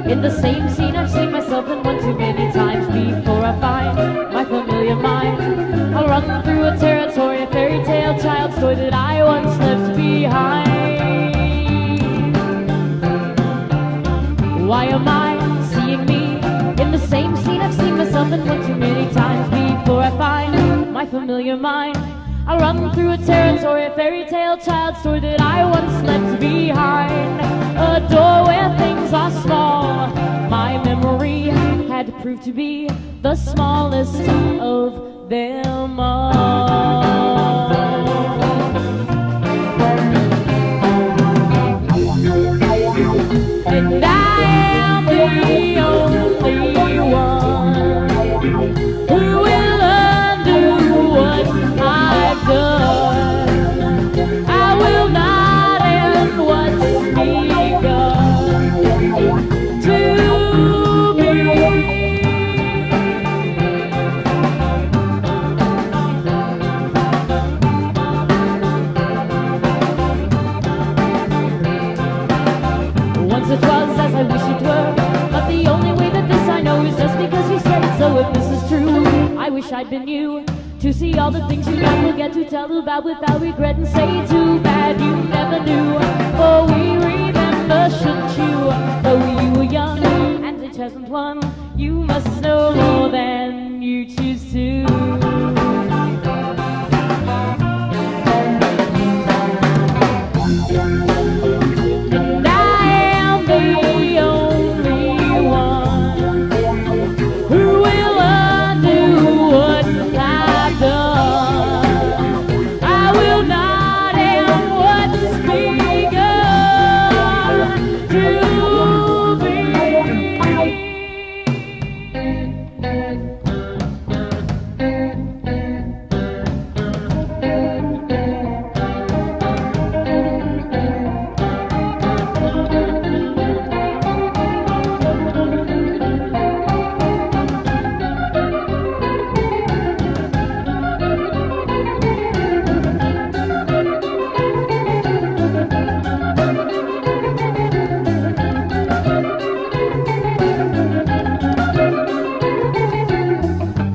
In the same scene I've seen myself in one too many times before I find my familiar mind. I'll run through a territory, a fairy tale child's toy that I once left behind. Why am I seeing me in the same scene I've seen myself in one too many times before I find my familiar mind? I'll run through a territory, a fairy tale child's toy that I once left behind. A door where things are small, my memory had proved to be the smallest of them all. And I am the only one who will undo what I've done. I will not end what's begun to be. Once it was as I wish it were, but the only way that this I know is just because you said it. So if this is true, I wish I'd been you, to see all the things you never get to tell about without regret, and say too bad you never knew. For we remember, shouldn't you? Though you were young and a pleasant one, you must know more than you choose to. And I am the only one who will undo what I've done. I will not end what's begun to be.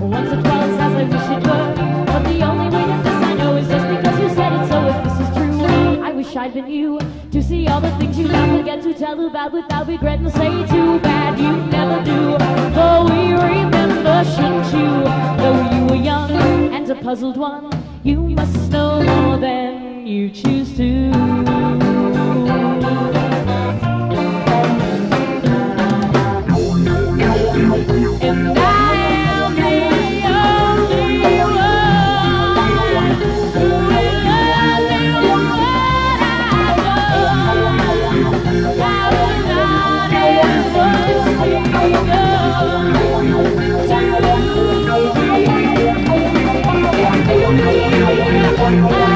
Once it was as I wish it were, but the only way that this I know is just because you said it. So if this is true, I wish I'd been you, to see all the things you never get to tell about without regret, and say too bad you never do. For we remember, shouldn't you? Though you were young and a puzzled one, you must know more than you choose to. And I am the only one who will undo what I've done. I will not end what's begun to be.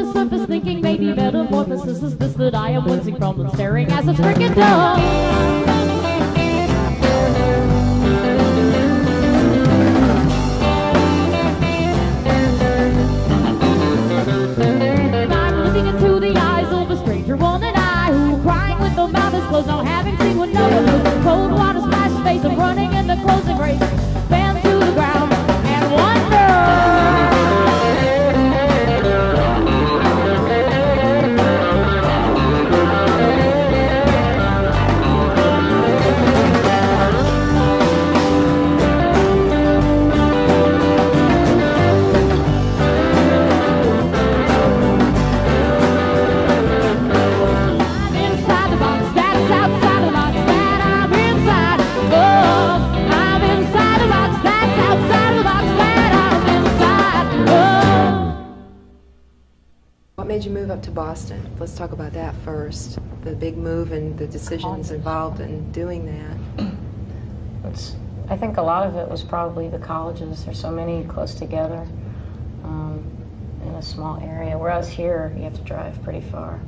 the surface, thinking maybe metamorphosis is this that I am wincing from and staring as a stricken dove. Into the eyes of a stranger woman, I who crying with the mouth is closed, not having seen what no one knows. Cold water splash face, I'm running in the closing race, bend to the ground and wonder. What made you move up to Boston? Let's talk about that first. The big move and the decisions involved in doing that. I think a lot of it was probably the colleges. There's so many close together in a small area, whereas here you have to drive pretty far.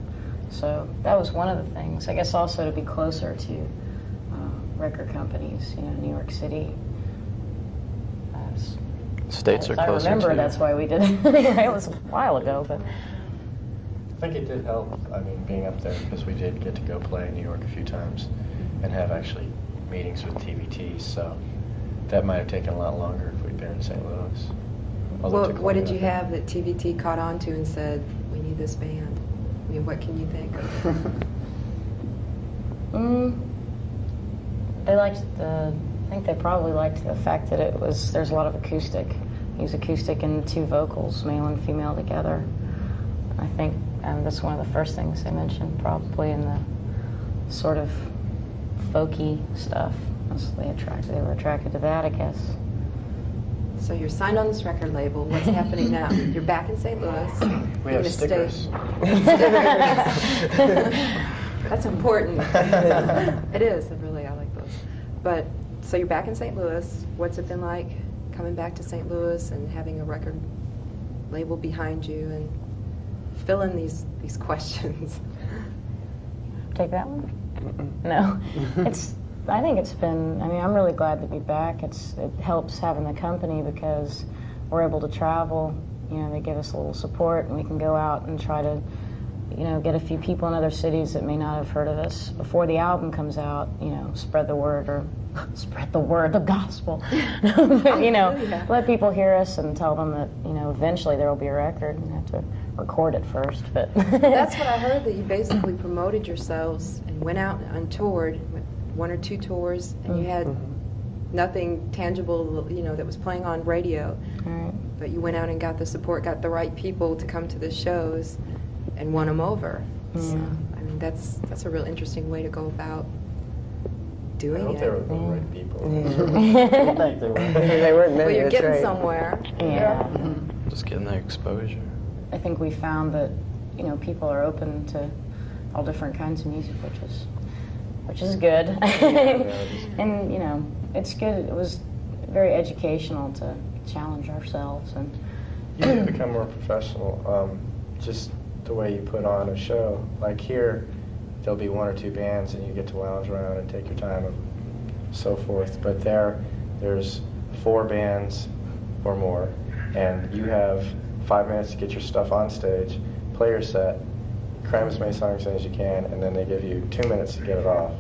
So that was one of the things. I guess also to be closer to record companies, New York City. States are closer. I remember too. That's why we did it. It was a while ago, but I think it did help. I mean, being up there, because we did get to go play in New York a few times and have actually meetings with TVT. So that might have taken a lot longer if we'd been in St. Louis. What did you have that TVT caught on to and said, we need this band? I mean, what can you think of? They liked I think they probably liked the fact that there's a lot of acoustic. Use acoustic and two vocals, male and female together. I think that's one of the first things they mentioned, probably in the sort of folky stuff. They were attracted to that, I guess. So you're signed on this record label. What's happening now? You're back in St. Louis. We have stickers. That's important. It is, really. I like those. But so you're back in St. Louis. What's it been like coming back to St. Louis and having a record label behind you and fill in these questions? Take that one? No. I think it's been, I'm really glad to be back. It helps having the company because we're able to travel. They give us a little support and we can go out and try to, get a few people in other cities that may not have heard of us before the album comes out, spread the word the gospel. But, let people hear us and tell them that, eventually there will be a record and have to record it first. But that's what I heard, that you basically promoted yourselves and went out and toured with 1 or 2 tours, and you had nothing tangible, that was playing on radio. Right. But you went out and got the support, got the right people to come to the shows, and won them over. Yeah. So, that's a real interesting way to go about doing it. I hope they were the right people. They weren't many. Well, you're getting right. somewhere. Yeah. Just getting that exposure. I think we found that, people are open to all different kinds of music, which is good. And, it's good. It was very educational to challenge ourselves. And you become more professional. Just the way you put on a show. Like here, there'll be 1 or 2 bands and you get to lounge around and take your time and so forth. But there's 4 bands or more, and you have 5 minutes to get your stuff on stage, play your set, cram as many songs in as you can, and then they give you 2 minutes to get it off.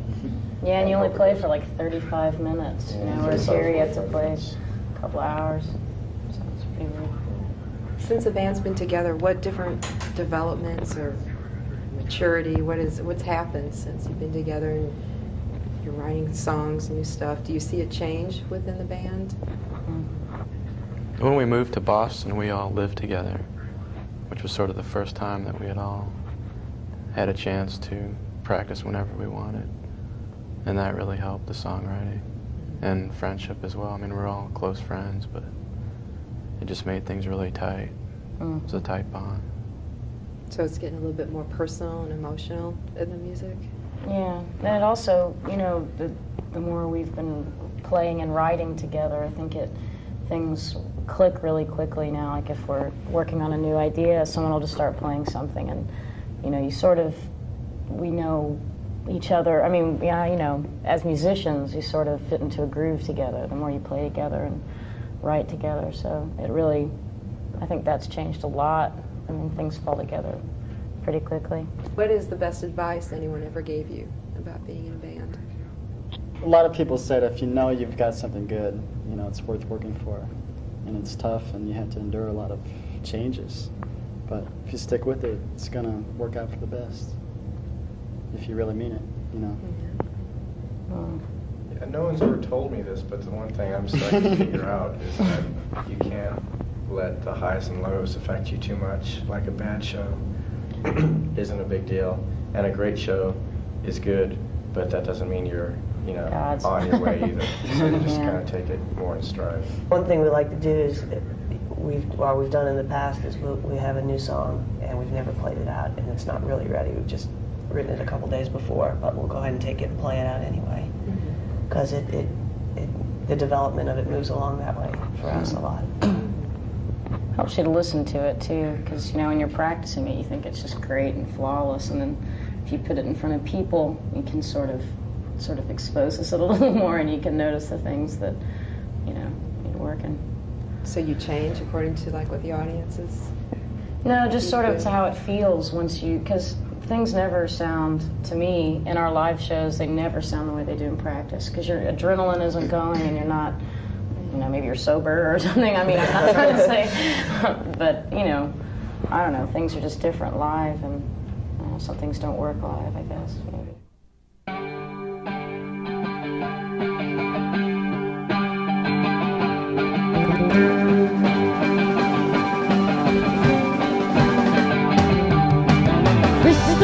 yeah, and you only play for like 35 minutes, whereas here you have to play a couple of hours. So it's pretty weird. Since the band's been together, what different developments or maturity, what's happened since you've been together and you're writing songs, new stuff? Do you see a change within the band? When we moved to Boston, we all lived together, which was sort of the first time that we had all had a chance to practice whenever we wanted. And that really helped the songwriting and friendship as well. We're all close friends, but it just made things really tight. It was a tight bond. So it's getting a little bit more personal and emotional in the music? Yeah, and it also, the more we've been playing and writing together, I think things click really quickly now. Like if we're working on a new idea, someone will just start playing something, and you know, we know each other. I mean, yeah, you know, as musicians, you sort of fit into a groove together the more you play together and write together. So it really, I think that's changed a lot. I mean, things fall together pretty quickly. What is the best advice anyone ever gave you about being in a band? A lot of people said if you know you've got something good, you know, it's worth working for. And it's tough, and you have to endure a lot of changes. But if you stick with it, it's going to work out for the best. If you really mean it, you know. Yeah, no one's ever told me this, but the one thing I'm starting to figure out is that you can't let the highs and lows affect you too much. Like a bad show isn't a big deal, and a great show is good, but that doesn't mean you're, you know, on your way either. So you just kind of take it more in stride. One thing we like to do is, what we've done in the past is we have a new song and we've never played it out, and it's not really ready. We've just written it a couple days before, but we'll go ahead and take it and play it out anyway, because the development of it moves along that way for us a lot. Helps you to listen to it too, because you know, when you're practicing it, you think it's just great and flawless, and then if you put it in front of people, you can sort of exposes it a little more, and you can notice the things that, you know, need working. So you change according to like what the audience is? No, just sort of to how it feels once you, because things never sound, to me, in our live shows, they never sound the way they do in practice, because your adrenaline isn't going and you're not, you know, maybe you're sober or something. I mean, I'm not trying to say, but, you know, I don't know, things are just different live, and some things don't work live, I guess, maybe. Crystal